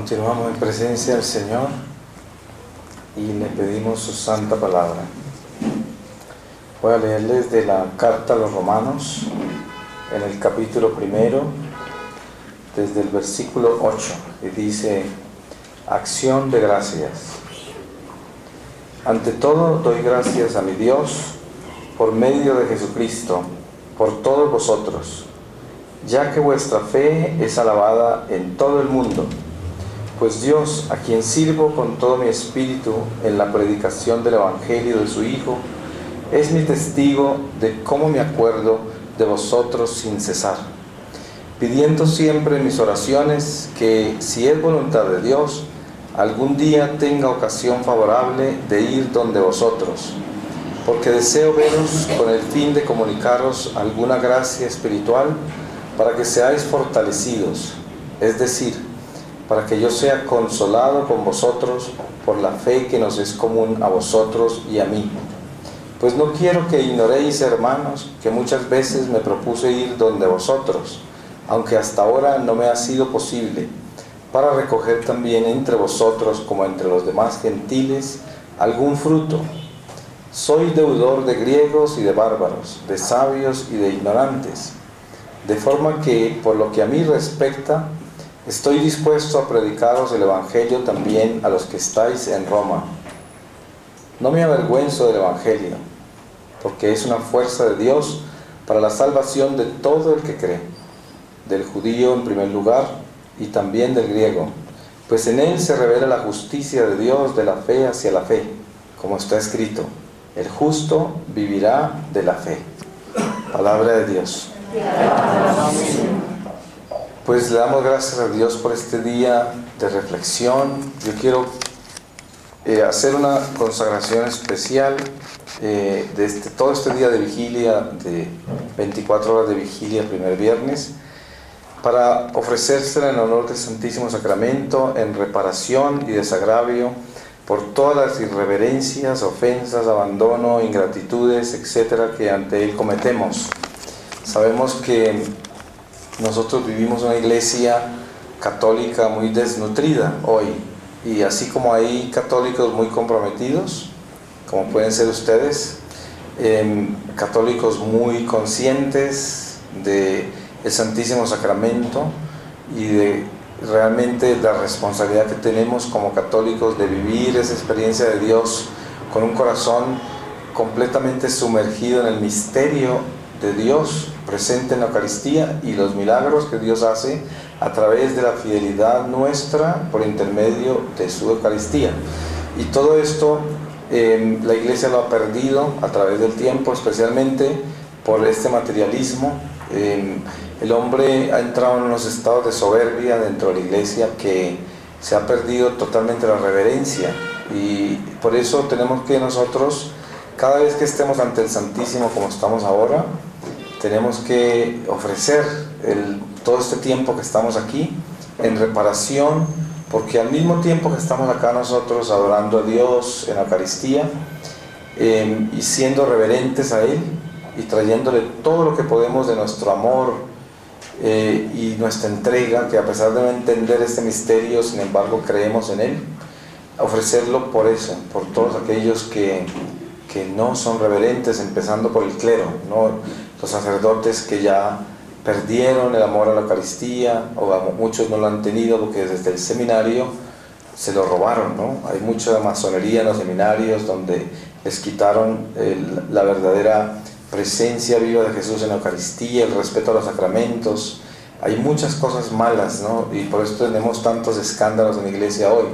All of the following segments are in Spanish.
Continuamos en presencia del Señor y le pedimos su santa palabra. Voy a leerles de la carta a los Romanos, en el capítulo 1, desde el versículo 8, y dice: acción de gracias. Ante todo doy gracias a mi Dios por medio de Jesucristo, por todos vosotros, ya que vuestra fe es alabada en todo el mundo. Pues Dios, a quien sirvo con todo mi espíritu en la predicación del Evangelio de su Hijo, es mi testigo de cómo me acuerdo de vosotros sin cesar, pidiendo siempre en mis oraciones que, si es voluntad de Dios, algún día tenga ocasión favorable de ir donde vosotros, porque deseo veros con el fin de comunicaros alguna gracia espiritual para que seáis fortalecidos, es decir, para que yo sea consolado con vosotros por la fe que nos es común a vosotros y a mí. Pues no quiero que ignoréis, hermanos, que muchas veces me propuse ir donde vosotros, aunque hasta ahora no me ha sido posible, para recoger también entre vosotros, como entre los demás gentiles, algún fruto. Soy deudor de griegos y de bárbaros, de sabios y de ignorantes, de forma que, por lo que a mí respecta, estoy dispuesto a predicaros el Evangelio también a los que estáis en Roma. No me avergüenzo del Evangelio, porque es una fuerza de Dios para la salvación de todo el que cree, del judío en primer lugar y también del griego, pues en él se revela la justicia de Dios de la fe hacia la fe, como está escrito: el justo vivirá de la fe. Palabra de Dios. Pues le damos gracias a Dios por este día de reflexión. Yo quiero hacer una consagración especial de todo este día de vigilia, de 24 horas de vigilia, primer viernes, para ofrecérsela en honor del Santísimo Sacramento, en reparación y desagravio por todas las irreverencias, ofensas, abandono, ingratitudes, etcétera, que ante Él cometemos. Sabemos que nosotros vivimos una iglesia católica muy desnutrida hoy, y así como hay católicos muy comprometidos, como pueden ser ustedes, católicos muy conscientes del Santísimo Sacramento y de realmente la responsabilidad que tenemos como católicos de vivir esa experiencia de Dios con un corazón completamente sumergido en el misterio de Dios presente en la Eucaristía y los milagros que Dios hace a través de la fidelidad nuestra por intermedio de su Eucaristía. Y todo esto la Iglesia lo ha perdido a través del tiempo, especialmente por este materialismo. El hombre ha entrado en unos estados de soberbia dentro de la Iglesia que se ha perdido totalmente la reverencia, y por eso tenemos que nosotros, cada vez que estemos ante el Santísimo como estamos ahora, tenemos que ofrecer todo este tiempo que estamos aquí en reparación, porque al mismo tiempo que estamos acá nosotros adorando a Dios en la Eucaristía y siendo reverentes a Él y trayéndole todo lo que podemos de nuestro amor y nuestra entrega, que a pesar de no entender este misterio, sin embargo creemos en Él, ofrecerlo por eso, por todos aquellos que no son reverentes, empezando por el clero, ¿no? Los sacerdotes que ya perdieron el amor a la Eucaristía, o muchos no lo han tenido porque desde el seminario se lo robaron, ¿no? Hay mucha masonería en los seminarios donde les quitaron la verdadera presencia viva de Jesús en la Eucaristía, el respeto a los sacramentos. Hay muchas cosas malas, ¿no? Y por eso tenemos tantos escándalos en la iglesia hoy,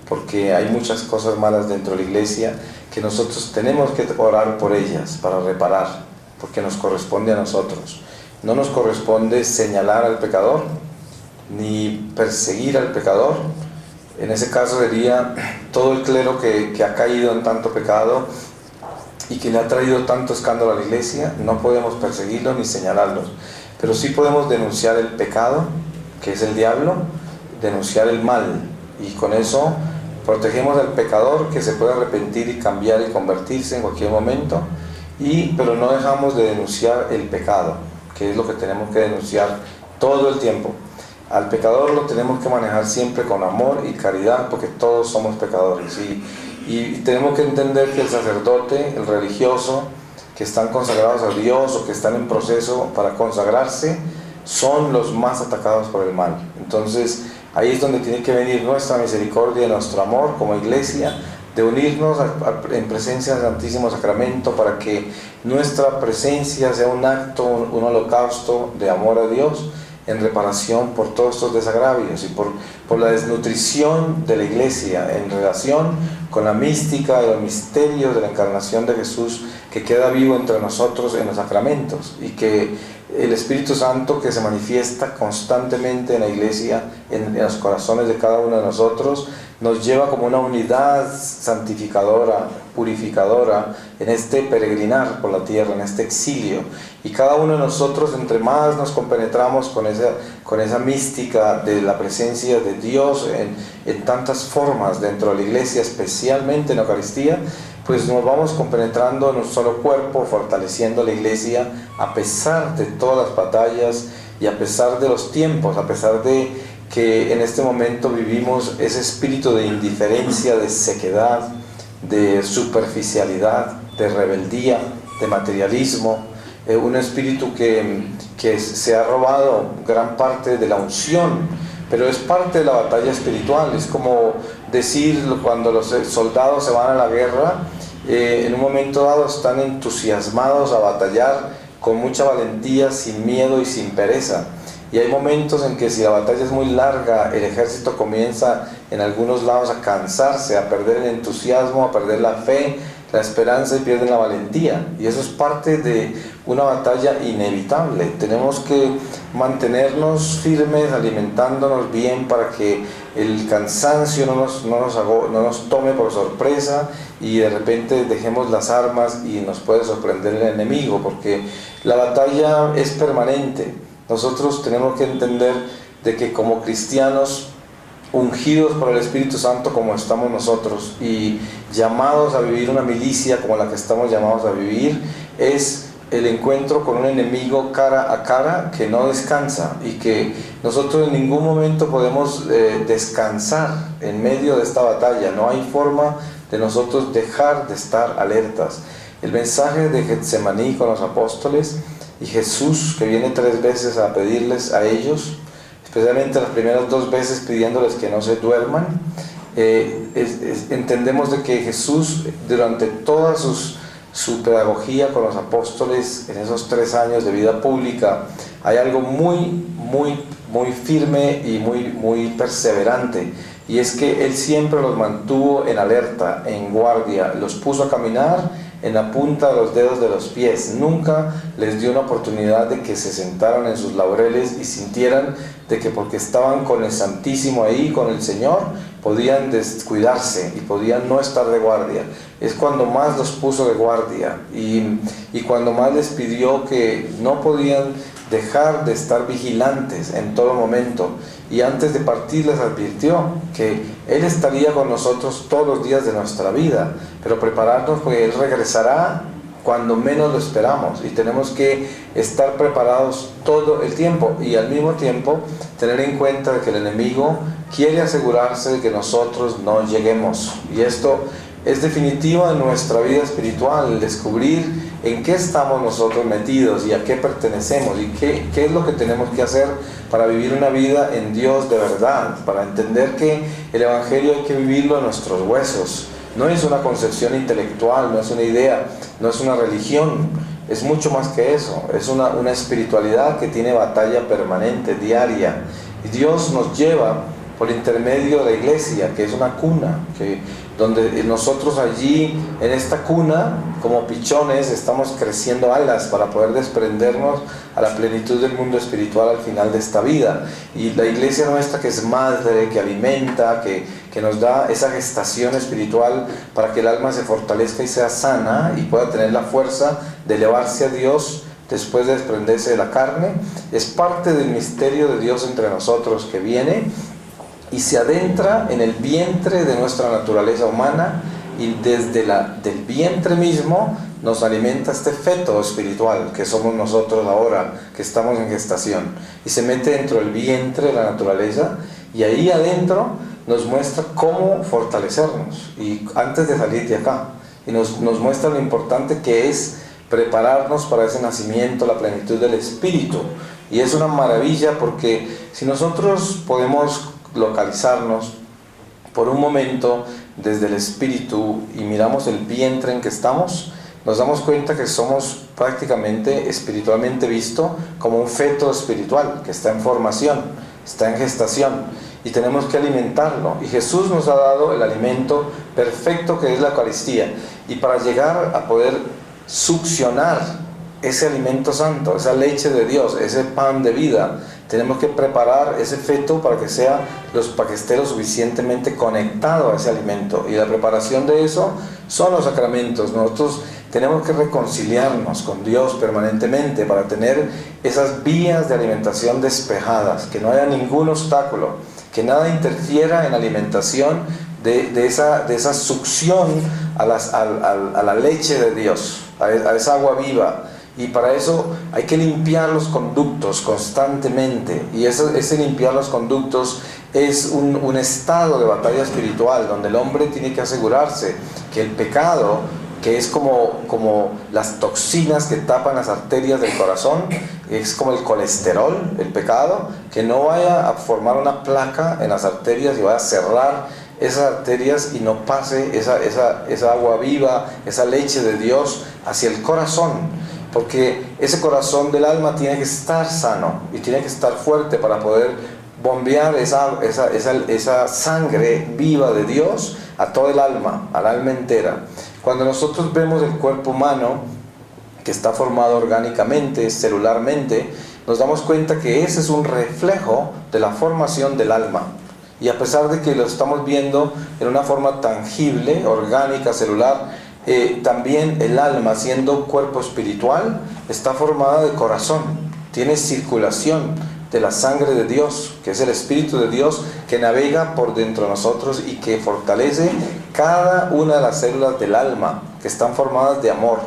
porque hay muchas cosas malas dentro de la iglesia que nosotros tenemos que orar por ellas para reparar, porque nos corresponde a nosotros. No nos corresponde señalar al pecador ni perseguir al pecador. En ese caso sería todo el clero que ha caído en tanto pecado y que le ha traído tanto escándalo a la iglesia. No podemos perseguirlos ni señalarlos, pero sí podemos denunciar el pecado, que es el diablo, denunciar el mal, y con eso protegemos al pecador, que se puede arrepentir y cambiar y convertirse en cualquier momento, pero no dejamos de denunciar el pecado, que es lo que tenemos que denunciar todo el tiempo. al pecador lo tenemos que manejar siempre con amor y caridad, porque todos somos pecadores. Y tenemos que entender que el sacerdote, el religioso, que están consagrados a Dios o que están en proceso para consagrarse, son los más atacados por el mal. Entonces, ahí es donde tiene que venir nuestra misericordia y nuestro amor como iglesia, de unirnos en presencia del Santísimo Sacramento para que nuestra presencia sea un acto, un holocausto de amor a Dios en reparación por todos estos desagravios y por la desnutrición de la iglesia en relación con la mística y los misterios de la encarnación de Jesús, que queda vivo entre nosotros en los sacramentos, y que el Espíritu Santo, que se manifiesta constantemente en la iglesia, en los corazones de cada uno de nosotros, nos lleva como una unidad santificadora, purificadora, en este peregrinar por la tierra, en este exilio. Y cada uno de nosotros, entre más nos compenetramos con esa mística de la presencia de Dios en tantas formas dentro de la iglesia, especialmente en la Eucaristía, pues nos vamos compenetrando en un solo cuerpo, fortaleciendo la iglesia a pesar de todas las batallas y a pesar de los tiempos, a pesar de que en este momento vivimos ese espíritu de indiferencia, de sequedad, de superficialidad, de rebeldía, de materialismo, un espíritu que se ha robado gran parte de la unción, pero es parte de la batalla espiritual. Es como decir, cuando los soldados se van a la guerra, en un momento dado están entusiasmados a batallar con mucha valentía, sin miedo y sin pereza. Y hay momentos en que, si la batalla es muy larga, el ejército comienza en algunos lados a cansarse, a perder el entusiasmo, a perder la fe, la esperanza, y pierden la valentía. Y eso es parte de una batalla inevitable. Tenemos que mantenernos firmes, alimentándonos bien, para que el cansancio no nos tome por sorpresa y de repente dejemos las armas y nos puede sorprender el enemigo, porque la batalla es permanente. Nosotros tenemos que entender de que como cristianos, ungidos por el Espíritu Santo como estamos nosotros y llamados a vivir una milicia como la que estamos llamados a vivir, es el encuentro con un enemigo cara a cara que no descansa, y que nosotros en ningún momento podemos descansar en medio de esta batalla. No hay forma de nosotros dejar de estar alertas. El mensaje de Getsemaní con los apóstoles, y Jesús, que viene 3 veces a pedirles a ellos, especialmente las primeras 2 veces pidiéndoles que no se duerman, entendemos de que Jesús, durante toda su pedagogía con los apóstoles, en esos 3 años de vida pública, hay algo muy firme y muy perseverante, y es que Él siempre los mantuvo en alerta, en guardia, los puso a caminar en la punta de los dedos de los pies. Nunca les dio una oportunidad de que se sentaran en sus laureles y sintieran de que porque estaban con el Santísimo ahí, con el Señor, podían descuidarse y podían no estar de guardia. Es cuando más los puso de guardia y cuando más les pidió que no podían dejar de estar vigilantes en todo momento. Y antes de partir les advirtió que Él estaría con nosotros todos los días de nuestra vida, pero prepararnos, porque Él regresará cuando menos lo esperamos, y tenemos que estar preparados todo el tiempo, y al mismo tiempo tener en cuenta de que el enemigo quiere asegurarse de que nosotros no lleguemos. Y esto es definitivo en nuestra vida espiritual, el descubrir en qué estamos nosotros metidos y a qué pertenecemos, y qué es lo que tenemos que hacer para vivir una vida en Dios de verdad, para entender que el Evangelio hay que vivirlo en nuestros huesos. No es una concepción intelectual, no es una idea, no es una religión, es mucho más que eso. Es una espiritualidad que tiene batalla permanente, diaria, y Dios nos lleva por intermedio de la iglesia, que es una cuna, donde nosotros allí, en esta cuna, como pichones, estamos creciendo alas para poder desprendernos a la plenitud del mundo espiritual al final de esta vida. Y la iglesia nuestra, que es madre, que alimenta, que nos da esa gestación espiritual para que el alma se fortalezca y sea sana y pueda tener la fuerza de elevarse a Dios después de desprenderse de la carne, es parte del misterio de Dios entre nosotros, que viene y se adentra en el vientre de nuestra naturaleza humana y desde del vientre mismo nos alimenta este feto espiritual que somos nosotros ahora, que estamos en gestación, y se mete dentro del vientre de la naturaleza, y ahí adentro nos muestra cómo fortalecernos y antes de salir de acá, y nos muestra lo importante que es prepararnos para ese nacimiento, la plenitud del Espíritu. Y es una maravilla, porque si nosotros podemos localizarnos por un momento desde el Espíritu y miramos el vientre en que estamos, nos damos cuenta que somos prácticamente, espiritualmente visto, como un feto espiritual que está en formación, está en gestación, y tenemos que alimentarlo. Y Jesús nos ha dado el alimento perfecto, que es la Eucaristía. Y para llegar a poder succionar ese alimento santo, esa leche de Dios, ese pan de vida, tenemos que preparar ese feto para que esté lo suficientemente conectado a ese alimento. Y la preparación de eso son los sacramentos. Nosotros tenemos que reconciliarnos con Dios permanentemente para tener esas vías de alimentación despejadas, que no haya ningún obstáculo, que nada interfiera en la alimentación de esa succión a la leche de Dios, a esa agua viva. Y para eso hay que limpiar los conductos constantemente, y ese limpiar los conductos es un estado de batalla espiritual, donde el hombre tiene que asegurarse que el pecado, que es como las toxinas que tapan las arterias del corazón, es como el colesterol, el pecado, que no vaya a formar una placa en las arterias y vaya a cerrar esas arterias y no pase esa agua viva, esa leche de Dios hacia el corazón. Porque ese corazón del alma tiene que estar sano y tiene que estar fuerte para poder bombear esa sangre viva de Dios a todo el alma, al alma entera. Cuando nosotros vemos el cuerpo humano, que está formado orgánicamente, celularmente, nos damos cuenta que ese es un reflejo de la formación del alma. Y a pesar de que lo estamos viendo en una forma tangible, orgánica, celular, también el alma, siendo cuerpo espiritual, está formada de corazón, tiene circulación de la sangre de Dios, que es el Espíritu de Dios que navega por dentro de nosotros y que fortalece cada una de las células del alma, que están formadas de amor.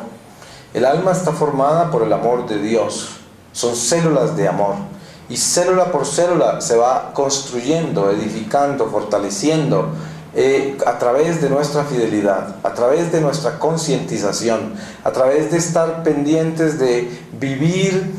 El alma está formada por el amor de Dios, son células de amor, y célula por célula se va construyendo, edificando, fortaleciendo, a través de nuestra fidelidad, a través de nuestra concientización, a través de estar pendientes de vivir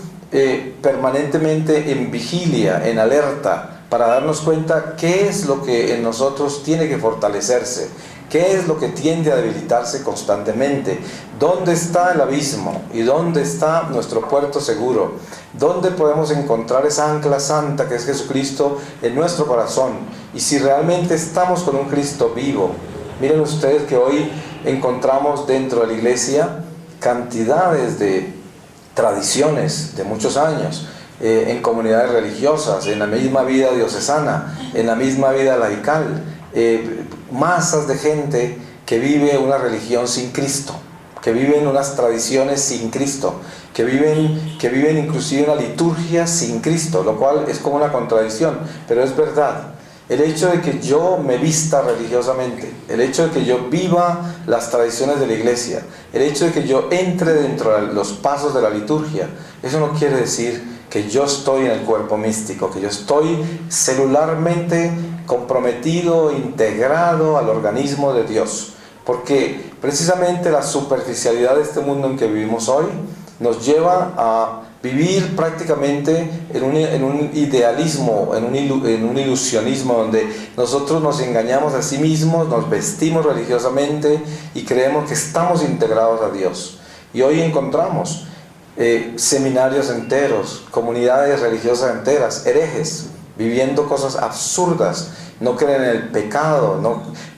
permanentemente en vigilia, en alerta, para darnos cuenta qué es lo que en nosotros tiene que fortalecerse, qué es lo que tiende a debilitarse constantemente, dónde está el abismo y dónde está nuestro puerto seguro, dónde podemos encontrar esa ancla santa que es Jesucristo en nuestro corazón, y si realmente estamos con un Cristo vivo. Miren ustedes que hoy encontramos dentro de la iglesia cantidades de tradiciones de muchos años, en comunidades religiosas, en la misma vida diocesana, en la misma vida laical, masas de gente que vive una religión sin Cristo, que viven unas tradiciones sin Cristo, que viven inclusive una liturgia sin Cristo, lo cual es como una contradicción, pero es verdad. El hecho de que yo me vista religiosamente, el hecho de que yo viva las tradiciones de la iglesia, el hecho de que yo entre dentro de los pasos de la liturgia, eso no quiere decir que yo estoy en el cuerpo místico, que yo estoy celularmente comprometido, integrado al organismo de Dios. Porque precisamente la superficialidad de este mundo en que vivimos hoy nos lleva a vivir prácticamente en un idealismo, en un ilusionismo, donde nosotros nos engañamos a sí mismos, nos vestimos religiosamente y creemos que estamos integrados a Dios. Y hoy encontramos seminarios enteros, comunidades religiosas enteras, herejes, viviendo cosas absurdas, no creen en el pecado,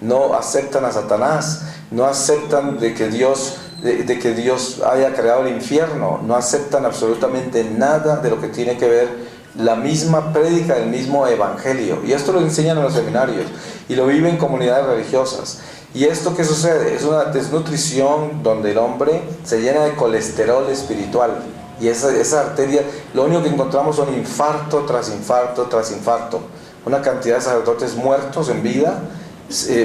no aceptan a Satanás, no aceptan de que Dios haya creado el infierno, no aceptan absolutamente nada de lo que tiene que ver la misma prédica del mismo evangelio. Y esto lo enseñan en los seminarios y lo viven comunidades religiosas. ¿Y esto qué sucede? Es una desnutrición donde el hombre se llena de colesterol espiritual. Y esa arteria, lo único que encontramos son infarto tras infarto tras infarto. Una cantidad de sacerdotes muertos en vida,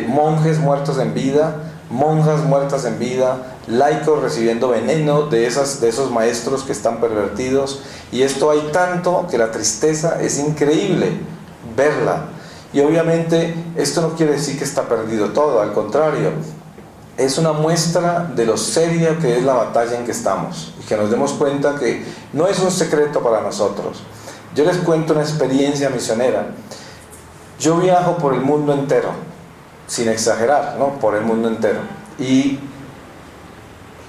monjes muertos en vida, monjas muertas en vida, laicos recibiendo veneno de esos maestros que están pervertidos, y esto hay tanto que la tristeza es increíble verla. Y obviamente esto no quiere decir que está perdido todo, al contrario, es una muestra de lo seria que es la batalla en que estamos, y que nos demos cuenta que no es un secreto para nosotros. Yo les cuento una experiencia misionera. Yo viajo por el mundo entero, sin exagerar, ¿no? Por el mundo entero. Y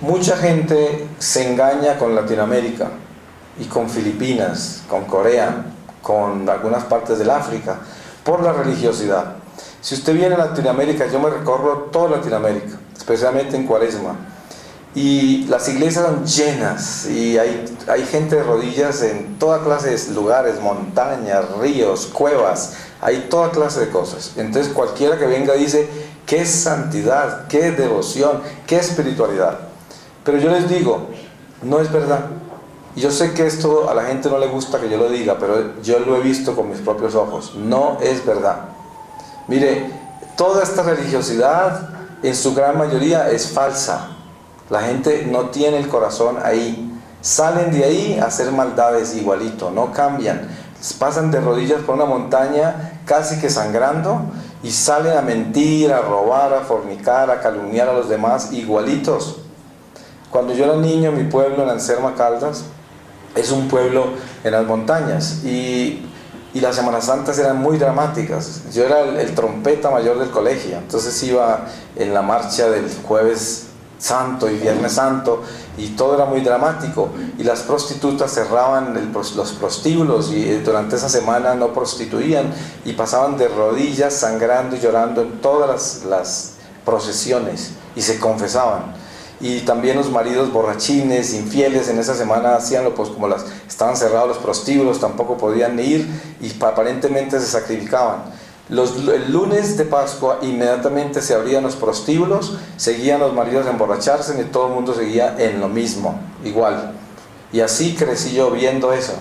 mucha gente se engaña con Latinoamérica y con Filipinas, con Corea, con algunas partes del África, por la religiosidad. Si usted viene a Latinoamérica, yo me recorro toda Latinoamérica, especialmente en Cuaresma, y las iglesias son llenas, y hay gente de rodillas en toda clase de lugares, montañas, ríos, cuevas, hay toda clase de cosas. Entonces cualquiera que venga dice, qué santidad, qué devoción, qué espiritualidad. Pero yo les digo, no es verdad. Y yo sé que esto a la gente no le gusta que yo lo diga, pero yo lo he visto con mis propios ojos. No es verdad. Mire, toda esta religiosidad en su gran mayoría es falsa. La gente no tiene el corazón ahí. Salen de ahí a hacer maldades igualito, no cambian. Pasan de rodillas por una montaña casi que sangrando y salen a mentir, a robar, a fornicar, a calumniar a los demás igualitos. Cuando yo era niño, mi pueblo en Anserma Caldas es un pueblo en las montañas, y las Semanas Santas eran muy dramáticas. Yo era el trompeta mayor del colegio, entonces iba en la marcha del Jueves Santo y Viernes Santo, y todo era muy dramático, y las prostitutas cerraban los prostíbulos, y durante esa semana no prostituían, y pasaban de rodillas sangrando y llorando en todas las procesiones, y se confesaban. Y también los maridos borrachines, infieles, en esa semana hacíanlo, pues como estaban cerrados los prostíbulos, tampoco podían ir, y aparentemente se sacrificaban. El lunes de Pascua inmediatamente se abrían los prostíbulos, seguían los maridos a emborracharse, y todo el mundo seguía en lo mismo, igual. Y así crecí yo viendo eso.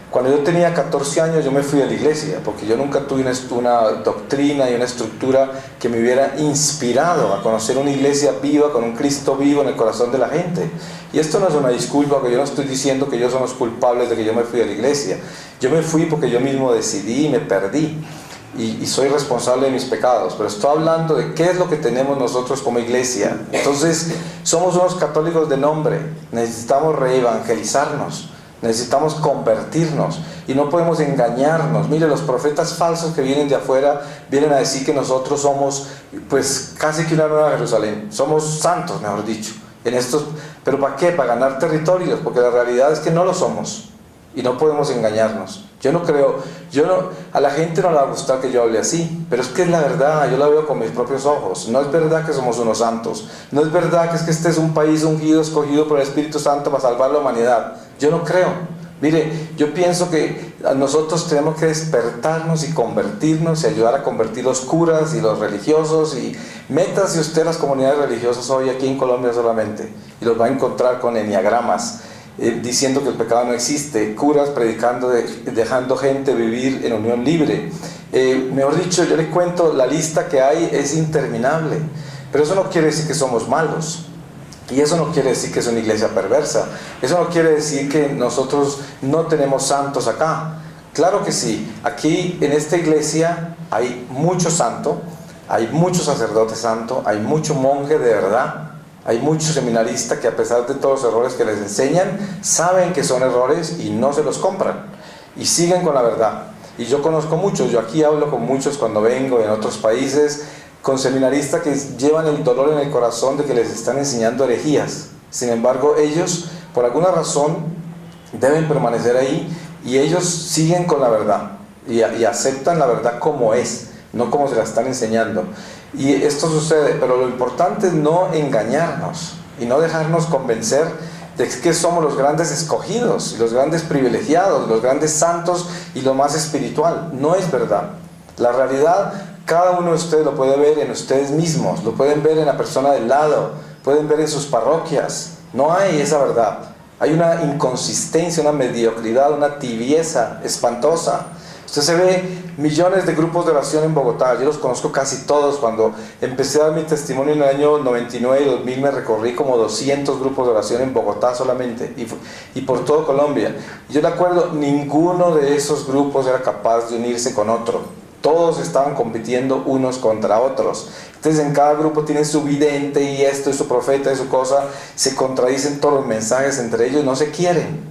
Cuando yo tenía 14 años yo me fui de la iglesia, porque yo nunca tuve una doctrina y una estructura que me hubiera inspirado a conocer una iglesia viva, con un Cristo vivo en el corazón de la gente. Y esto no es una disculpa, que yo no estoy diciendo que ellos son los culpables de que yo me fui de la iglesia. Yo me fui porque yo mismo decidí y me perdí. Y soy responsable de mis pecados, pero estoy hablando de qué es lo que tenemos nosotros como iglesia. Entonces, somos unos católicos de nombre, necesitamos reevangelizarnos, necesitamos convertirnos, y no podemos engañarnos. Mire, los profetas falsos que vienen de afuera vienen a decir que nosotros somos, pues, casi que una nueva Jerusalén, somos santos, mejor dicho, pero ¿para qué? Para ganar territorios, porque la realidad es que no lo somos, y no podemos engañarnos. A la gente no le va a gustar que yo hable así, pero es que es la verdad, yo la veo con mis propios ojos. No es verdad que somos unos santos, no es verdad que este es un país ungido, escogido por el Espíritu Santo para salvar la humanidad. Yo no creo. Mire, yo pienso que nosotros tenemos que despertarnos y convertirnos, y ayudar a convertir los curas y los religiosos, y métase usted a las comunidades religiosas hoy aquí en Colombia solamente, y los va a encontrar con enneagramas, diciendo que el pecado no existe, curas predicando, dejando gente vivir en unión libre. Mejor dicho, yo le cuento, la lista que hay es interminable, pero eso no quiere decir que somos malos, y eso no quiere decir que es una iglesia perversa, eso no quiere decir que nosotros no tenemos santos acá. Claro que sí, aquí en esta iglesia hay mucho santo, hay mucho sacerdote santo, hay mucho monje de verdad. Hay muchos seminaristas que, a pesar de todos los errores que les enseñan, saben que son errores y no se los compran, y siguen con la verdad. Y yo conozco muchos, yo aquí hablo con muchos cuando vengo en otros países, con seminaristas que llevan el dolor en el corazón de que les están enseñando herejías. Sin embargo, ellos, por alguna razón, deben permanecer ahí, y ellos siguen con la verdad, y aceptan la verdad como es, no como se la están enseñando. Y esto sucede, pero lo importante es no engañarnos y no dejarnos convencer de que somos los grandes escogidos, los grandes privilegiados, los grandes santos y lo más espiritual. No es verdad. La realidad, cada uno de ustedes lo puede ver en ustedes mismos, lo pueden ver en la persona del lado, pueden ver en sus parroquias. No hay esa verdad. Hay una inconsistencia, una mediocridad, una tibieza espantosa. Usted se ve millones de grupos de oración en Bogotá, yo los conozco casi todos. Cuando empecé a dar mi testimonio en el año 99 y 2000 me recorrí como 200 grupos de oración en Bogotá solamente y por todo Colombia. Yo me acuerdo, ninguno de esos grupos era capaz de unirse con otro. Todos estaban compitiendo unos contra otros. Entonces en cada grupo tienen su vidente y esto y su profeta y su cosa. Se contradicen todos los mensajes entre ellos, no se quieren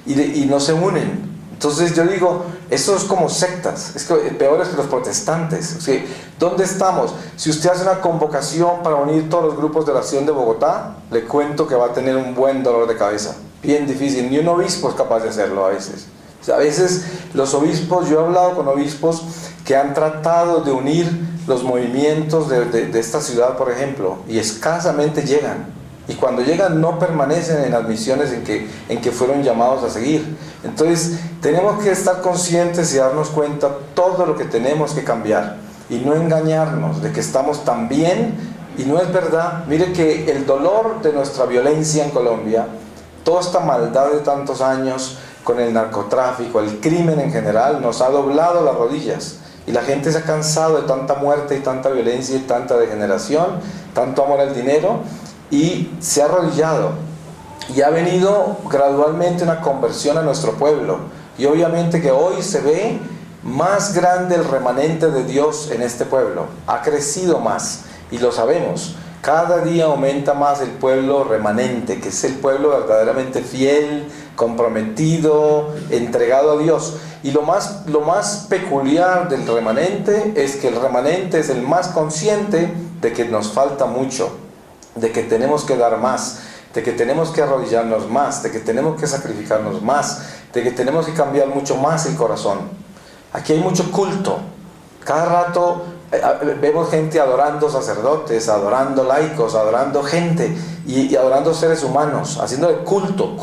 y no se unen. Entonces yo digo, eso es como sectas, es que peores que los protestantes. O sea, ¿dónde estamos? Si usted hace una convocación para unir todos los grupos de oración de Bogotá, le cuento que va a tener un buen dolor de cabeza, bien difícil. Ni un obispo es capaz de hacerlo a veces. O sea, a veces los obispos, yo he hablado con obispos que han tratado de unir los movimientos de esta ciudad, por ejemplo, y escasamente llegan. Y cuando llegan no permanecen en las misiones en que fueron llamados a seguir. Entonces tenemos que estar conscientes y darnos cuenta todo lo que tenemos que cambiar y no engañarnos de que estamos tan bien, y no es verdad. Mire que el dolor de nuestra violencia en Colombia, toda esta maldad de tantos años con el narcotráfico, el crimen en general, nos ha doblado las rodillas. Y la gente se ha cansado de tanta muerte y tanta violencia y tanta degeneración, tanto amor al dinero, y se ha arrodillado. Y ha venido gradualmente una conversión a nuestro pueblo. Y obviamente que hoy se ve más grande el remanente de Dios en este pueblo. Ha crecido más, y lo sabemos. Cada día aumenta más el pueblo remanente, que es el pueblo verdaderamente fiel, comprometido, entregado a Dios. Y lo más peculiar del remanente es que el remanente es el más consciente de que nos falta mucho, de que tenemos que dar más, de que tenemos que arrodillarnos más, de que tenemos que sacrificarnos más, de que tenemos que cambiar mucho más el corazón. Aquí hay mucho culto. Cada rato vemos gente adorando sacerdotes, adorando laicos, adorando gente y adorando seres humanos, haciéndole culto,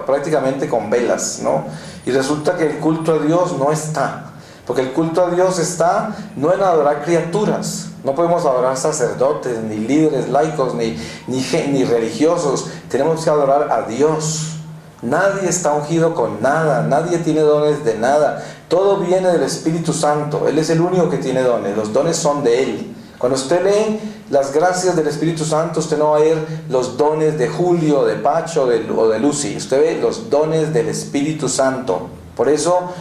prácticamente con velas, ¿no? Y resulta que el culto a Dios no está, porque el culto a Dios está no en adorar criaturas. No podemos adorar sacerdotes, ni líderes laicos, ni religiosos. Tenemos que adorar a Dios. Nadie está ungido con nada, nadie tiene dones de nada. Todo viene del Espíritu Santo. Él es el único que tiene dones. Los dones son de Él. Cuando usted lee las gracias del Espíritu Santo, usted no va a ver los dones de Julio, de Pacho o de Lucy. Usted ve los dones del Espíritu Santo. Por eso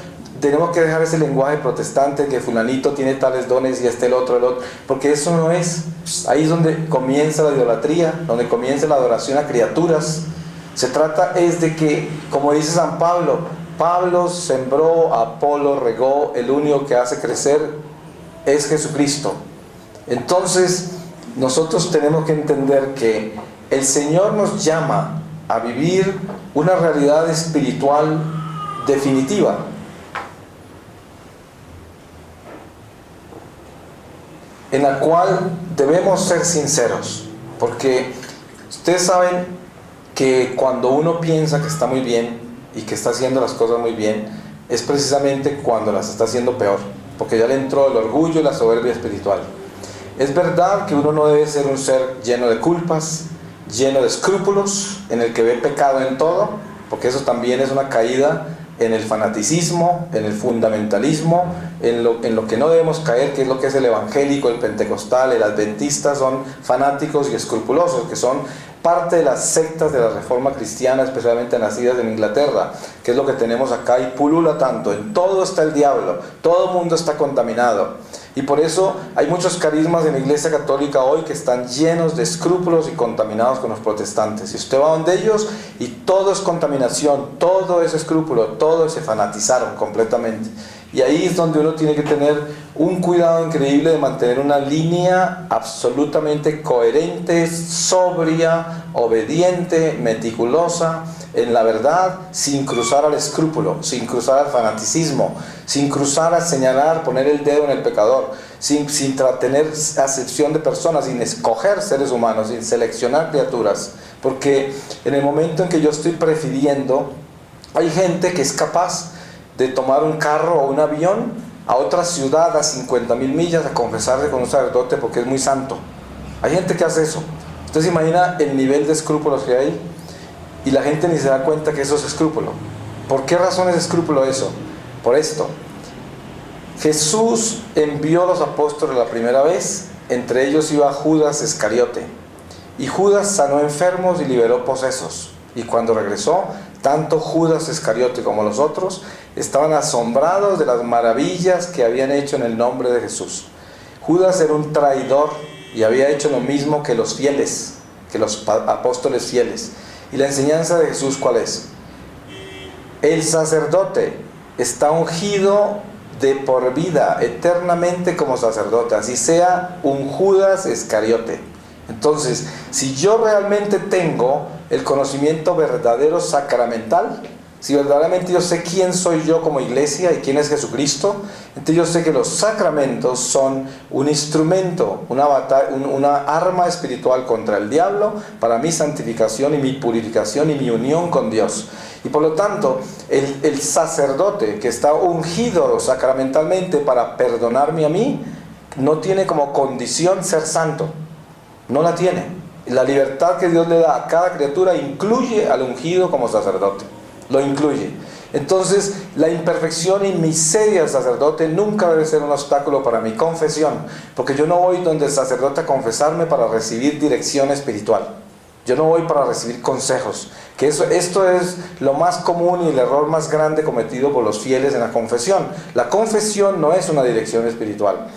tenemos que dejar ese lenguaje protestante que fulanito tiene tales dones y el otro, porque eso no es. Ahí es donde comienza la idolatría, donde comienza la adoración a criaturas. Se trata es de que, como dice San Pablo, Pablo sembró, Apolo regó, el único que hace crecer es Jesucristo. Entonces nosotros tenemos que entender que el Señor nos llama a vivir una realidad espiritual definitiva. En la cual debemos ser sinceros, porque ustedes saben que cuando uno piensa que está muy bien y que está haciendo las cosas muy bien, es precisamente cuando las está haciendo peor, porque ya le entró el orgullo y la soberbia espiritual. Es verdad que uno no debe ser un ser lleno de culpas, lleno de escrúpulos, en el que ve pecado en todo, porque eso también es una caída en el fanaticismo, en el fundamentalismo, en lo que no debemos caer, que es lo que es el evangélico, el pentecostal, el adventista. Son fanáticos y escrupulosos, que son parte de las sectas de la reforma cristiana, especialmente nacidas en Inglaterra, que es lo que tenemos acá y pulula tanto. En todo está el diablo, todo el mundo está contaminado. Y por eso hay muchos carismas en la Iglesia Católica hoy que están llenos de escrúpulos y contaminados con los protestantes. Y usted va donde ellos y todo es contaminación, todo es escrúpulo, todo se fanatizaron completamente. Y ahí es donde uno tiene que tener un cuidado increíble de mantener una línea absolutamente coherente, sobria, obediente, meticulosa en la verdad, sin cruzar al escrúpulo, sin cruzar al fanaticismo, sin cruzar a señalar, poner el dedo en el pecador, sin tener acepción de personas, sin escoger seres humanos, sin seleccionar criaturas. Porque en el momento en que yo estoy prefiriendo, hay gente que es capaz de tomar un carro o un avión a otra ciudad a 50,000 millas a confesarse con un sacerdote porque es muy santo. Hay gente que hace eso. Usted se imagina el nivel de escrúpulos que hay, y la gente ni se da cuenta que eso es escrúpulo. ¿Por qué razón es escrúpulo eso? por esto. Jesús envió a los apóstoles la primera vez, entre ellos iba Judas Iscariote. Y Judas sanó enfermos y liberó posesos. Y cuando regresó, tanto Judas Iscariote como los otros estaban asombrados de las maravillas que habían hecho en el nombre de Jesús. Judas era un traidor y había hecho lo mismo que los fieles, que los apóstoles fieles. Y la enseñanza de Jesús, ¿cuál es? El sacerdote está ungido de por vida, eternamente como sacerdote, así sea un Judas Iscariote. Entonces, si yo realmente tengo el conocimiento verdadero sacramental, si verdaderamente yo sé quién soy yo como iglesia y quién es Jesucristo, entonces yo sé que los sacramentos son un instrumento, una arma espiritual contra el diablo para mi santificación y mi purificación y mi unión con Dios. Y por lo tanto, el sacerdote que está ungido sacramentalmente para perdonarme a mí, no tiene como condición ser santo. No la tiene. La libertad que Dios le da a cada criatura incluye al ungido como sacerdote. Lo incluye. Entonces, la imperfección y miseria del sacerdote nunca debe ser un obstáculo para mi confesión, porque yo no voy donde el sacerdote a confesarme para recibir dirección espiritual. Yo no voy para recibir consejos. Que esto es lo más común y el error más grande cometido por los fieles en la confesión. La confesión no es una dirección espiritual.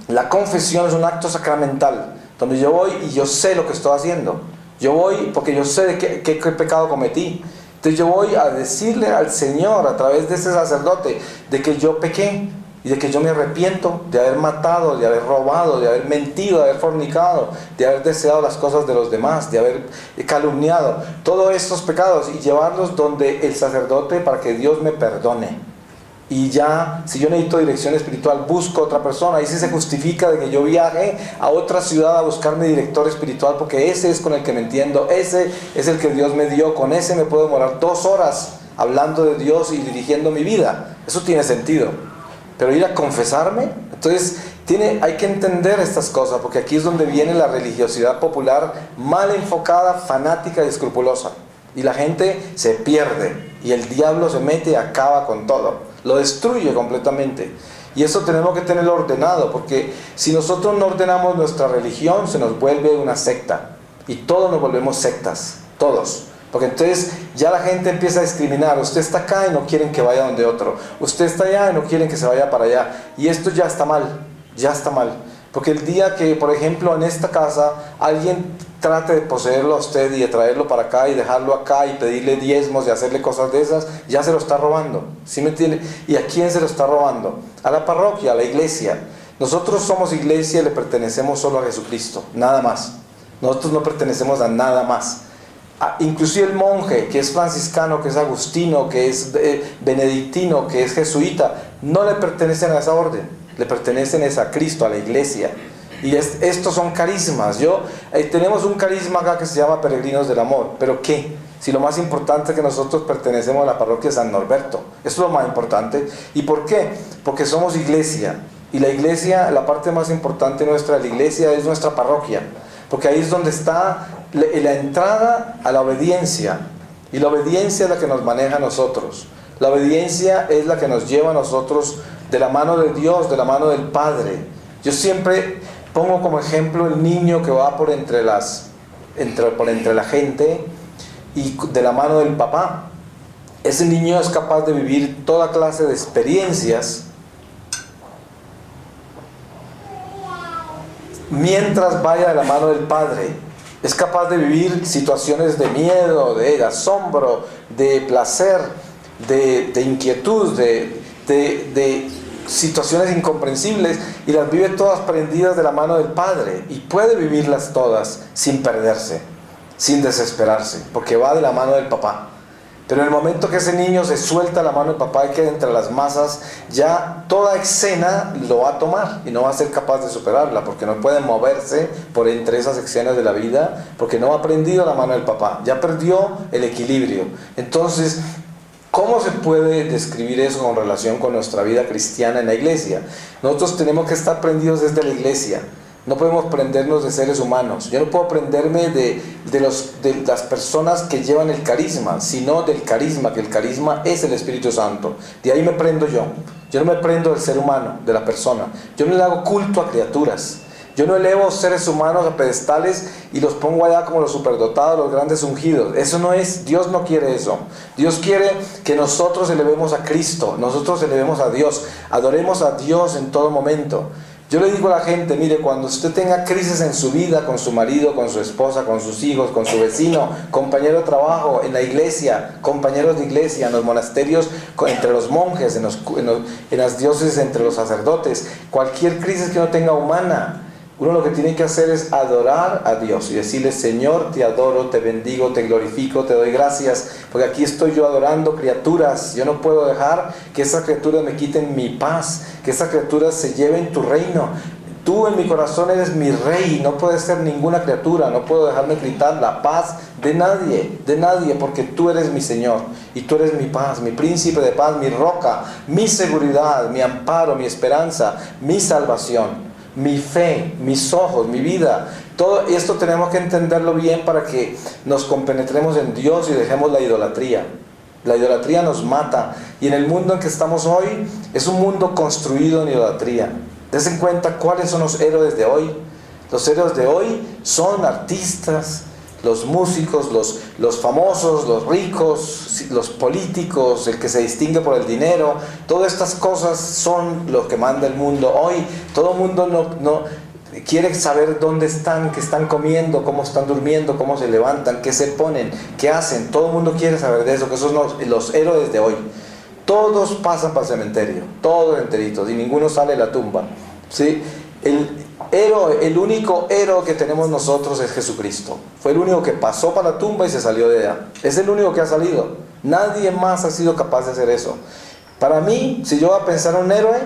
La confesión es un acto sacramental, donde yo voy y yo sé lo que estoy haciendo. Yo voy porque yo sé de qué pecado cometí. Entonces yo voy a decirle al Señor a través de ese sacerdote de que yo pequé y de que yo me arrepiento de haber matado, de haber robado, de haber mentido, de haber fornicado, de haber deseado las cosas de los demás, de haber calumniado, todos estos pecados, y llevarlos donde el sacerdote para que Dios me perdone. Y ya, si yo necesito dirección espiritual, busco otra persona. Ahí sí se justifica de que yo viaje a otra ciudad a buscar mi director espiritual, porque ese es con el que me entiendo, ese es el que Dios me dio, con ese me puedo demorar 2 horas hablando de Dios y dirigiendo mi vida. Eso tiene sentido. Pero ir a confesarme, entonces hay que entender estas cosas, porque aquí es donde viene la religiosidad popular mal enfocada, fanática y escrupulosa. Y la gente se pierde, y el diablo se mete y acaba con todo, lo destruye completamente. Y eso tenemos que tenerlo ordenado, porque si nosotros no ordenamos nuestra religión, se nos vuelve una secta, y todos nos volvemos sectas, todos. Porque entonces ya la gente empieza a discriminar. Usted está acá y no quieren que vaya donde otro. Usted está allá y no quieren que se vaya para allá. Y esto ya está mal, ya está mal. Porque el día que, por ejemplo, en esta casa alguien trate de poseerlo a usted y de traerlo para acá y dejarlo acá y pedirle diezmos y hacerle cosas de esas, ya se lo está robando. ¿Sí me entiende? ¿Y a quién se lo está robando? A la parroquia, a la iglesia. Nosotros somos iglesia y le pertenecemos solo a Jesucristo, nada más. Nosotros no pertenecemos a nada más. Inclusive el monje que es franciscano, que es agustino, que es benedictino, que es jesuita, no le pertenecen a esa orden, le pertenecen a Cristo, a la iglesia. Y estos son carismas. Tenemos un carisma acá que se llama Peregrinos del Amor, pero ¿qué? Si lo más importante es que nosotros pertenecemos a la parroquia de San Norberto, eso es lo más importante. ¿Y por qué? Porque somos iglesia, y la iglesia, la parte más importante nuestra de la iglesia es nuestra parroquia, porque ahí es donde está la entrada a la obediencia, y la obediencia es la que nos maneja a nosotros. La obediencia es la que nos lleva a nosotros de la mano de Dios, de la mano del Padre. Yo siempre pongo como ejemplo el niño que va por entre la gente y de la mano del papá. Ese niño es capaz de vivir toda clase de experiencias mientras vaya de la mano del Padre. Es capaz de vivir situaciones de miedo, de asombro, de placer, de inquietud, de situaciones incomprensibles, y las vive todas prendidas de la mano del Padre, y puede vivirlas todas sin perderse, sin desesperarse, porque va de la mano del papá. Pero en el momento que ese niño se suelta la mano del papá y queda entre las masas, ya toda escena lo va a tomar y no va a ser capaz de superarla, porque no puede moverse por entre esas escenas de la vida, porque no ha aprendido la mano del papá, ya perdió el equilibrio. Entonces, ¿cómo se puede describir eso con relación con nuestra vida cristiana en la iglesia? Nosotros tenemos que estar prendidos desde la iglesia, No podemos prendernos de seres humanos. Yo no puedo prenderme de las personas que llevan el carisma, sino del carisma, que el carisma es el Espíritu Santo. De ahí me prendo yo. Yo no me prendo del ser humano, de la persona. Yo no le hago culto a criaturas. Yo no elevo seres humanos a pedestales y los pongo allá como los superdotados, los grandes ungidos. Eso no es, Dios no quiere eso. Dios quiere que nosotros elevemos a Cristo, nosotros elevemos a Dios, adoremos a Dios en todo momento. Yo le digo a la gente, mire, cuando usted tenga crisis en su vida, con su marido, con su esposa, con sus hijos, con su vecino, compañero de trabajo, en la iglesia, compañeros de iglesia, en los monasterios, entre los monjes, en las diócesis, entre los sacerdotes, cualquier crisis que no tenga humana, uno lo que tiene que hacer es adorar a Dios y decirle: Señor, te adoro, te bendigo, te glorifico, te doy gracias, porque aquí estoy yo adorando criaturas. Yo no puedo dejar que esas criaturas me quiten mi paz, que esas criaturas se lleven tu reino. Tú en mi corazón eres mi rey, no puedes ser ninguna criatura, no puedo dejarme quitar la paz de nadie, porque tú eres mi Señor y tú eres mi paz, mi príncipe de paz, mi roca, mi seguridad, mi amparo, mi esperanza, mi salvación, mi fe, mis ojos, mi vida. Todo esto tenemos que entenderlo bien para que nos compenetremos en Dios y dejemos la idolatría. La idolatría nos mata, y en el mundo en que estamos hoy es un mundo construido en idolatría. Dense en cuenta cuáles son los héroes de hoy. Los héroes de hoy son artistas, los músicos, los famosos, los ricos, los políticos, el que se distingue por el dinero. Todas estas cosas son lo que manda el mundo hoy. Todo el mundo no quiere saber dónde están, qué están comiendo, cómo están durmiendo, cómo se levantan, qué se ponen, qué hacen. Todo el mundo quiere saber de eso, que esos son los héroes de hoy. Todos pasan para el cementerio, todos enteritos, y ninguno sale de la tumba, ¿sí? El único héroe que tenemos nosotros es Jesucristo. Fue el único que pasó para la tumba y se salió de ella. Es el único que ha salido. Nadie más ha sido capaz de hacer eso. Para mí, si yo voy a pensar en un héroe,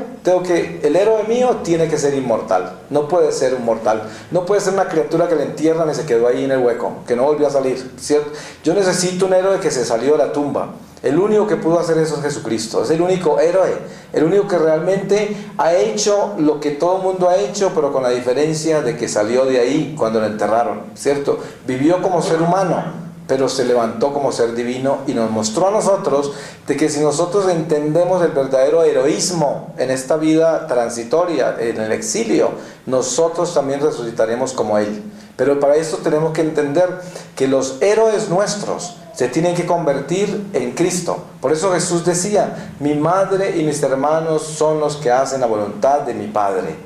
el héroe mío tiene que ser inmortal. No puede ser un mortal. No puede ser una criatura que le entierran y se quedó ahí en el hueco, que no volvió a salir, ¿cierto? Yo necesito un héroe que se salió de la tumba. El único que pudo hacer eso es Jesucristo. Es el único héroe, el único que realmente ha hecho lo que todo el mundo ha hecho, pero con la diferencia de que salió de ahí cuando lo enterraron, ¿cierto? Vivió como ser humano, pero se levantó como ser divino y nos mostró a nosotros de que si nosotros entendemos el verdadero heroísmo en esta vida transitoria, en el exilio, nosotros también resucitaremos como Él. Pero para esto tenemos que entender que los héroes nuestros se tienen que convertir en Cristo. Por eso Jesús decía: mi madre y mis hermanos son los que hacen la voluntad de mi Padre.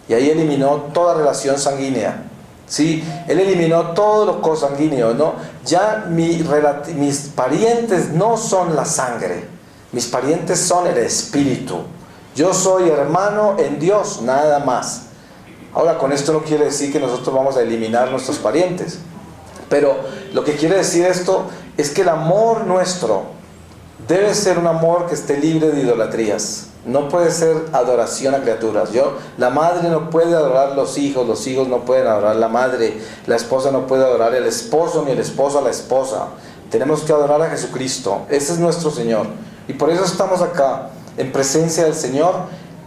Y ahí eliminó toda relación sanguínea. ¿Sí? Él eliminó todo lo consanguíneo, ¿no? Ya mis parientes no son la sangre, mis parientes son el espíritu. Yo soy hermano en Dios, nada más. Ahora, con esto no quiere decir que nosotros vamos a eliminar nuestros parientes, pero lo que quiere decir esto es que el amor nuestro debe ser un amor que esté libre de idolatrías. No puede ser adoración a criaturas. La madre no puede adorar a los hijos no pueden adorar a la madre, la esposa no puede adorar al esposo, ni el esposo a la esposa. Tenemos que adorar a Jesucristo. Ese es nuestro Señor. Y por eso estamos acá, en presencia del Señor,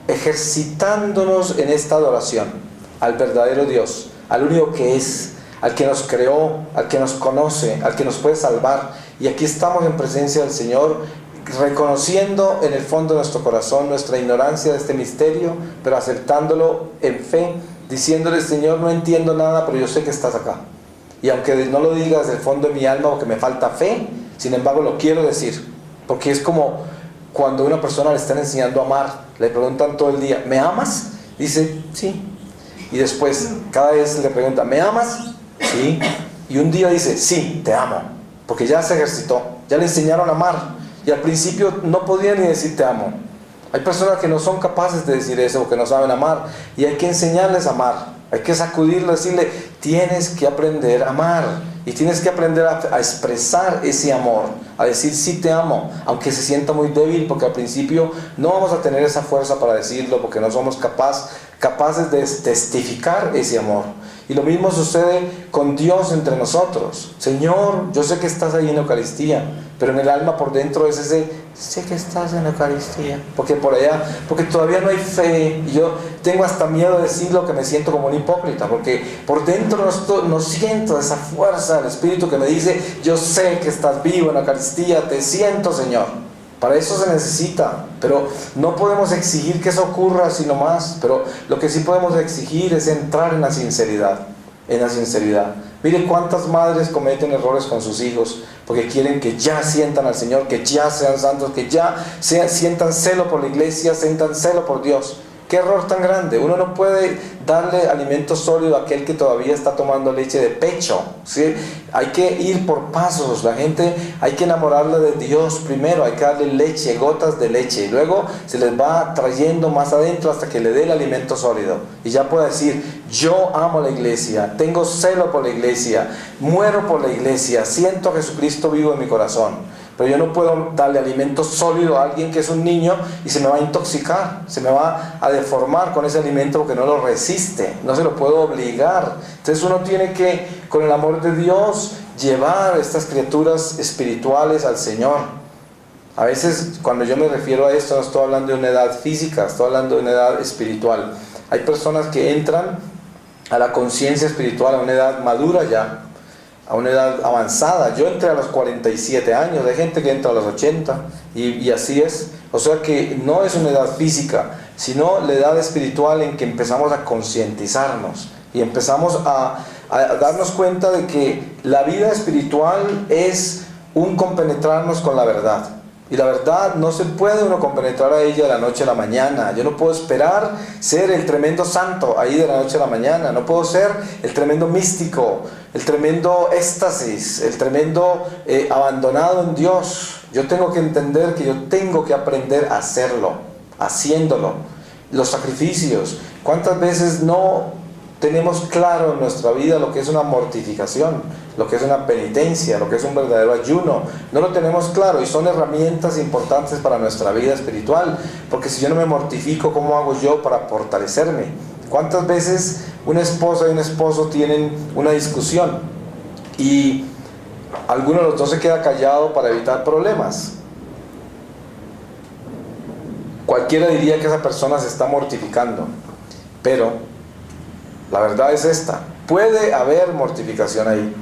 ejercitándonos en esta adoración al verdadero Dios, al único que es, al que nos creó, al que nos conoce, al que nos puede salvar. Y aquí estamos en presencia del Señor, reconociendo en el fondo de nuestro corazón nuestra ignorancia de este misterio, pero aceptándolo en fe, diciéndole: Señor, no entiendo nada, pero yo sé que estás acá. Y aunque no lo digas del fondo de mi alma porque me falta fe, sin embargo lo quiero decir, porque es como cuando a una persona le están enseñando a amar, le preguntan todo el día: ¿me amas? Dice: sí. Y después cada vez le pregunta: ¿me amas? Sí. Y un día dice: sí, te amo, porque ya se ejercitó, ya le enseñaron a amar. Y al principio no podía ni decir te amo. Hay personas que no son capaces de decir eso, porque no saben amar, y hay que enseñarles a amar. Hay que sacudirlo, decirle: tienes que aprender a amar, y tienes que aprender a expresar ese amor, a decir sí te amo, aunque se sienta muy débil, porque al principio no vamos a tener esa fuerza para decirlo, porque no somos capaces capaces de testificar ese amor. Y lo mismo sucede con Dios entre nosotros. Señor, yo sé que estás ahí en la Eucaristía, pero en el alma por dentro es ese, sé que estás en la Eucaristía, porque por allá, porque todavía no hay fe, y yo tengo hasta miedo de decirlo, que me siento como un hipócrita, porque por dentro no siento esa fuerza del Espíritu que me dice, yo sé que estás vivo en la Eucaristía, te siento, Señor. Para eso se necesita, pero no podemos exigir que eso ocurra así nomás, pero lo que sí podemos exigir es entrar en la sinceridad, Mire cuántas madres cometen errores con sus hijos, porque quieren que ya sientan al Señor, que ya sean santos, que ya sientan celo por la iglesia, sientan celo por Dios. ¡Qué error tan grande! Uno no puede darle alimento sólido a aquel que todavía está tomando leche de pecho, ¿sí? Hay que ir por pasos. La gente hay que enamorarla de Dios primero, hay que darle leche, gotas de leche, y luego se les va trayendo más adentro hasta que le dé el alimento sólido. Y ya puede decir, yo amo la iglesia, tengo celo por la iglesia, muero por la iglesia, siento a Jesucristo vivo en mi corazón. Pero yo no puedo darle alimento sólido a alguien que es un niño y se me va a intoxicar, se me va a deformar con ese alimento porque no lo resiste, no se lo puedo obligar. Entonces uno tiene que, con el amor de Dios, llevar a estas criaturas espirituales al Señor. A veces cuando yo me refiero a esto no estoy hablando de una edad física, estoy hablando de una edad espiritual. Hay personas que entran a la conciencia espiritual a una edad madura ya, a una edad avanzada. Yo entré a los 47 años, hay gente que entra a los 80 y así es. O sea que no es una edad física, sino la edad espiritual en que empezamos a concientizarnos y empezamos a darnos cuenta de que la vida espiritual es un compenetrarnos con la verdad. Y la verdad no se puede uno compenetrar a ella de la noche a la mañana. Yo no puedo esperar ser el tremendo santo ahí de la noche a la mañana. No puedo ser el tremendo místico, el tremendo éxtasis, el tremendo abandonado en Dios. Yo tengo que entender que yo tengo que aprender a hacerlo, haciéndolo. Los sacrificios. ¿Cuántas veces no tenemos claro en nuestra vida lo que es una mortificación, lo que es una penitencia, lo que es un verdadero ayuno? No lo tenemos claro y son herramientas importantes para nuestra vida espiritual, porque si yo no me mortifico, ¿cómo hago yo para fortalecerme? ¿Cuántas veces una esposa y un esposo tienen una discusión y alguno de los dos se queda callado para evitar problemas? Cualquiera diría que esa persona se está mortificando, pero la verdad es esta: puede haber mortificación ahí,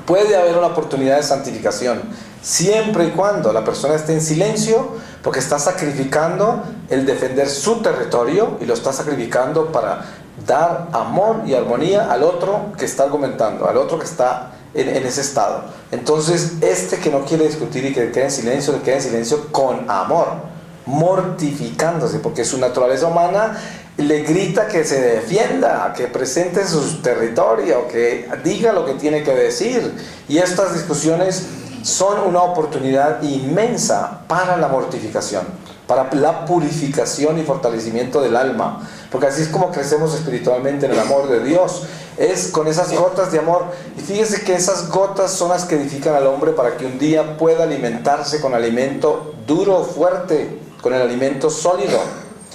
puede haber una oportunidad de santificación, siempre y cuando la persona esté en silencio, porque está sacrificando el defender su territorio y lo está sacrificando para dar amor y armonía al otro que está argumentando, al otro que está en ese estado. Entonces, este que no quiere discutir y que quede en silencio, que quede en silencio con amor, mortificándose, porque su naturaleza humana le grita que se defienda, que presente su territorio, que diga lo que tiene que decir. Y estas discusiones son una oportunidad inmensa para la mortificación, para la purificación y fortalecimiento del alma, porque así es como crecemos espiritualmente en el amor de Dios, es con esas gotas de amor. Y fíjese que esas gotas son las que edifican al hombre para que un día pueda alimentarse con alimento duro, fuerte, con el alimento sólido.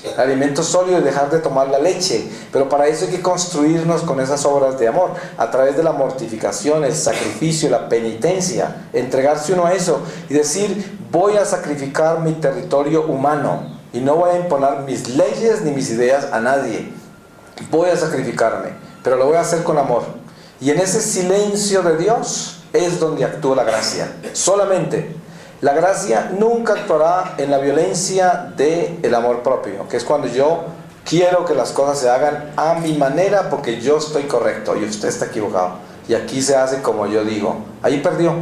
El alimento sólido es dejar de tomar la leche, pero para eso hay que construirnos con esas obras de amor, a través de la mortificación, el sacrificio, la penitencia, entregarse uno a eso y decir: voy a sacrificar mi territorio humano y no voy a imponer mis leyes ni mis ideas a nadie. Voy a sacrificarme, pero lo voy a hacer con amor. Y en ese silencio de Dios es donde actúa la gracia, solamente. La gracia nunca actuará en la violencia del amor propio, que es cuando yo quiero que las cosas se hagan a mi manera porque yo estoy correcto y usted está equivocado. Y aquí se hace como yo digo. Ahí perdió.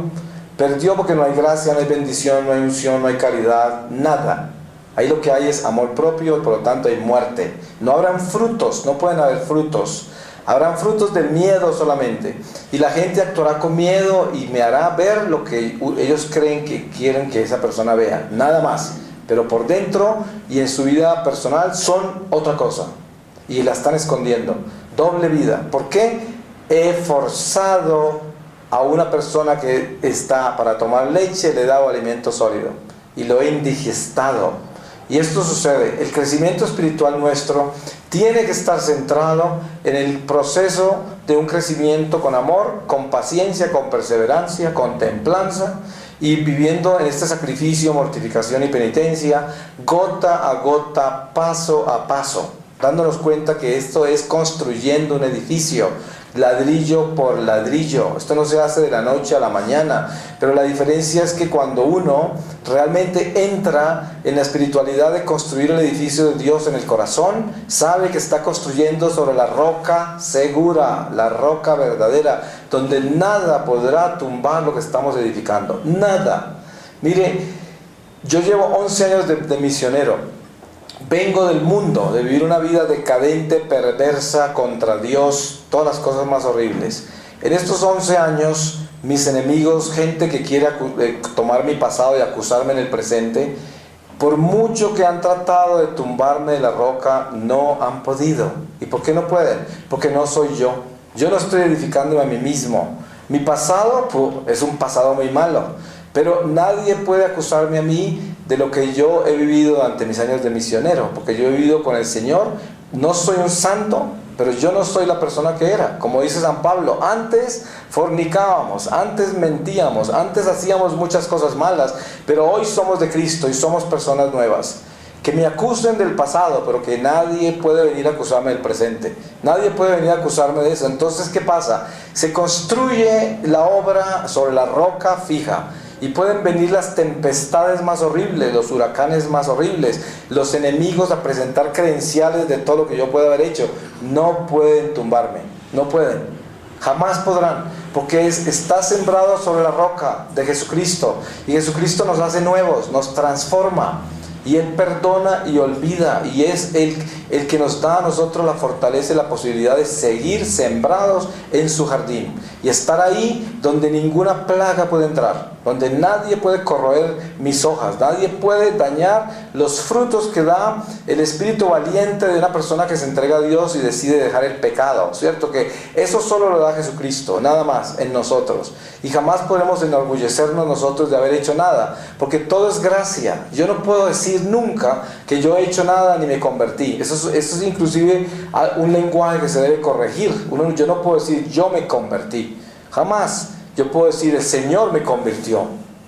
Perdió porque no hay gracia, no hay bendición, no hay unción, no hay caridad, nada. Ahí lo que hay es amor propio y por lo tanto hay muerte. No habrán frutos, no pueden haber frutos. Habrán frutos del miedo solamente. Y la gente actuará con miedo y me hará ver lo que ellos creen que quieren que esa persona vea. Nada más. Pero por dentro y en su vida personal son otra cosa. Y la están escondiendo. Doble vida. ¿Por qué? He forzado a una persona que está para tomar leche, le he dado alimento sólido. Y lo he indigestado. Y esto sucede. El crecimiento espiritual nuestro tiene que estar centrado en el proceso de un crecimiento con amor, con paciencia, con perseverancia, con templanza, y viviendo en este sacrificio, mortificación y penitencia, gota a gota, paso a paso, dándonos cuenta que esto es construyendo un edificio, ladrillo por ladrillo. Esto no se hace de la noche a la mañana, pero la diferencia es que cuando uno realmente entra en la espiritualidad de construir el edificio de Dios en el corazón, sabe que está construyendo sobre la roca segura, la roca verdadera, donde nada podrá tumbar lo que estamos edificando, nada. Mire, yo llevo 11 años de misionero. Vengo del mundo, de vivir una vida decadente, perversa, contra Dios, todas las cosas más horribles. En estos 11 años, mis enemigos, gente que quiere tomar mi pasado y acusarme en el presente, por mucho que han tratado de tumbarme de la roca, no han podido. ¿Y por qué no pueden? Porque no soy yo. Yo no estoy edificándome a mí mismo. Mi pasado es un pasado muy malo, pero nadie puede acusarme a mí de lo que yo he vivido durante mis años de misionero, porque yo he vivido con el Señor. No soy un santo, pero yo no soy la persona que era. Como dice San Pablo, antes fornicábamos, antes mentíamos, antes hacíamos muchas cosas malas, pero hoy somos de Cristo y somos personas nuevas. Que me acusen del pasado, pero que nadie puede venir a acusarme del presente. Nadie puede venir a acusarme de eso. Entonces, ¿qué pasa? Se construye la obra sobre la roca fija. Y pueden venir las tempestades más horribles, los huracanes más horribles, los enemigos a presentar credenciales de todo lo que yo pueda haber hecho. No pueden tumbarme, no pueden, jamás podrán, porque está sembrado sobre la roca de Jesucristo. Y Jesucristo nos hace nuevos, nos transforma. Y Él perdona y olvida, y es el que nos da a nosotros la fortaleza y la posibilidad de seguir sembrados en su jardín y estar ahí donde ninguna plaga puede entrar, donde nadie puede corroer mis hojas, nadie puede dañar los frutos que da el espíritu valiente de una persona que se entrega a Dios y decide dejar el pecado, ¿cierto? Que eso solo lo da Jesucristo, nada más en nosotros, y jamás podremos enorgullecernos nosotros de haber hecho nada, porque todo es gracia. Yo no puedo decir nunca que yo he hecho nada ni me convertí. Eso es inclusive un lenguaje que se debe corregir. Yo no puedo decir yo me convertí, jamás. Yo puedo decir el Señor me convirtió.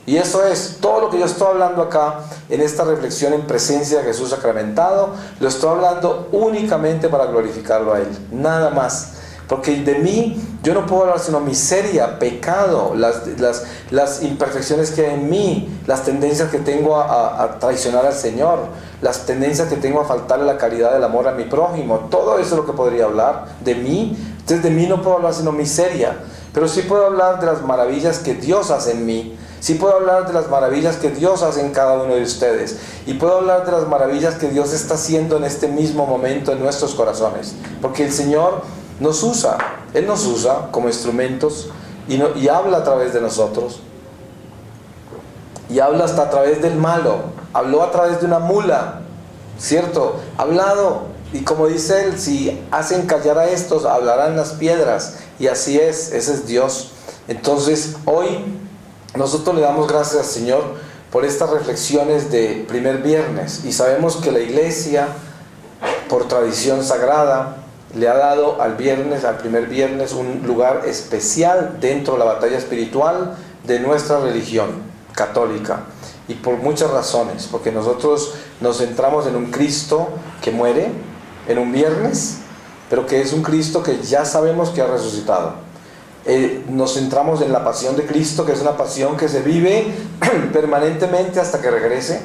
Y eso es todo lo que yo estoy hablando acá en esta reflexión en presencia de Jesús sacramentado. Lo estoy hablando únicamente para glorificarlo a Él, nada más. Porque de mí yo no puedo hablar sino miseria, pecado, las imperfecciones que hay en mí, las tendencias que tengo a traicionar al Señor, las tendencias que tengo a faltarle la caridad del amor a mi prójimo. Todo eso es lo que podría hablar de mí. Entonces de mí no puedo hablar sino miseria, pero sí puedo hablar de las maravillas que Dios hace en mí. Sí puedo hablar de las maravillas que Dios hace en cada uno de ustedes. Y puedo hablar de las maravillas que Dios está haciendo en este mismo momento en nuestros corazones. Porque el Señor nos usa, Él nos usa como instrumentos y habla a través de nosotros. Y habla hasta a través del malo. Habló a través de una mula, ¿cierto? Ha hablado. Y como dice Él, si hacen callar a estos, hablarán las piedras. Y así es, ese es Dios. Entonces, hoy nosotros le damos gracias al Señor por estas reflexiones de primer viernes. Y sabemos que la Iglesia, por tradición sagrada, le ha dado al primer viernes, un lugar especial dentro de la batalla espiritual de nuestra religión católica. Y por muchas razones, porque nosotros nos centramos en un Cristo que muere en un viernes, pero que es un Cristo que ya sabemos que ha resucitado. Nos centramos en la pasión de Cristo, que es una pasión que se vive permanentemente hasta que regrese,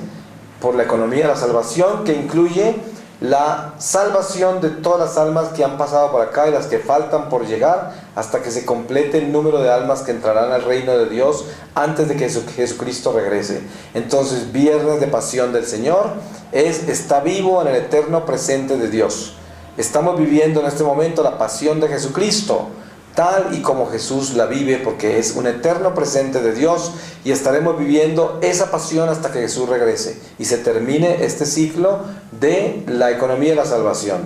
por la economía de la salvación, que incluye la salvación de todas las almas que han pasado por acá y las que faltan por llegar, hasta que se complete el número de almas que entrarán al reino de Dios antes de que Jesucristo regrese. Entonces, viernes de pasión del Señor está vivo en el eterno presente de Dios. Estamos viviendo en este momento la pasión de Jesucristo, tal y como Jesús la vive, porque es un eterno presente de Dios, y estaremos viviendo esa pasión hasta que Jesús regrese y se termine este ciclo de la economía de la salvación.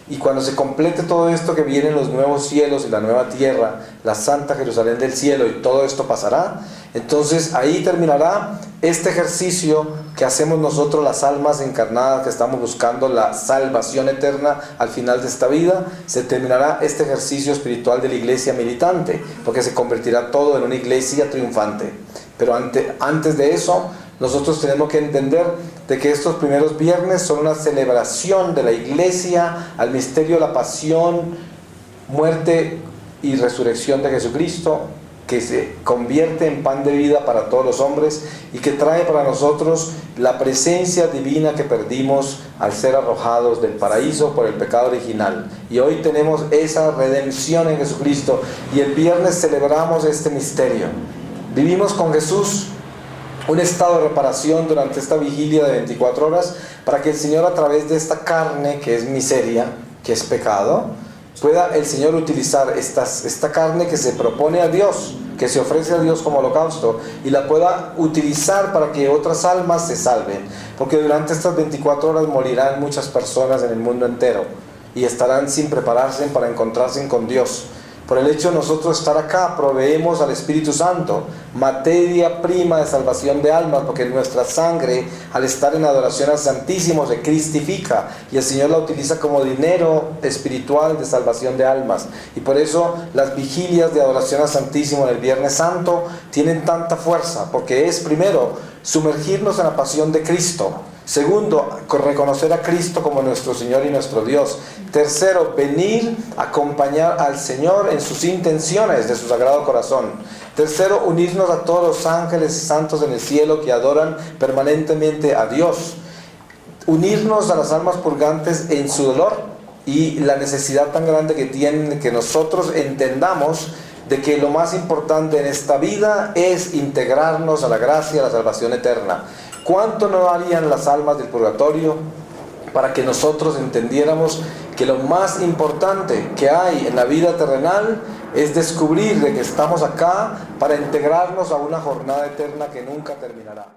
Y cuando se complete todo esto, que vienen los nuevos cielos y la nueva tierra, la santa Jerusalén del cielo, y todo esto pasará, entonces ahí terminará este ejercicio que hacemos nosotros, las almas encarnadas que estamos buscando la salvación eterna al final de esta vida. Se terminará este ejercicio espiritual de la iglesia militante, porque se convertirá todo en una iglesia triunfante. Pero antes de eso, nosotros tenemos que entender de que estos primeros viernes son una celebración de la iglesia al misterio de la pasión, muerte y resurrección de Jesucristo, que se convierte en pan de vida para todos los hombres y que trae para nosotros la presencia divina que perdimos al ser arrojados del paraíso por el pecado original. Y hoy tenemos esa redención en Jesucristo, y el viernes celebramos este misterio. Vivimos con Jesús un estado de reparación durante esta vigilia de 24 horas, para que el Señor, a través de esta carne que es miseria, que es pecado, pueda el Señor utilizar esta carne que se propone a Dios, que se ofrece a Dios como holocausto, y la pueda utilizar para que otras almas se salven, porque durante estas 24 horas morirán muchas personas en el mundo entero y estarán sin prepararse para encontrarse con Dios. Por el hecho de nosotros estar acá, proveemos al Espíritu Santo, materia prima de salvación de almas, porque nuestra sangre, al estar en adoración al Santísimo, se cristifica, y el Señor la utiliza como dinero espiritual de salvación de almas. Y por eso las vigilias de adoración al Santísimo en el Viernes Santo tienen tanta fuerza, porque es, primero, sumergirnos en la pasión de Cristo. Segundo, reconocer a Cristo como nuestro Señor y nuestro Dios. Tercero, venir a acompañar al Señor en sus intenciones de su Sagrado Corazón. Tercero, unirnos a todos los ángeles y santos en el cielo que adoran permanentemente a Dios. Unirnos a las almas purgantes en su dolor y la necesidad tan grande que tienen de que nosotros entendamos de que lo más importante en esta vida es integrarnos a la gracia, a la salvación eterna. ¿Cuánto no harían las almas del purgatorio para que nosotros entendiéramos que lo más importante que hay en la vida terrenal es descubrir de que estamos acá para integrarnos a una jornada eterna que nunca terminará?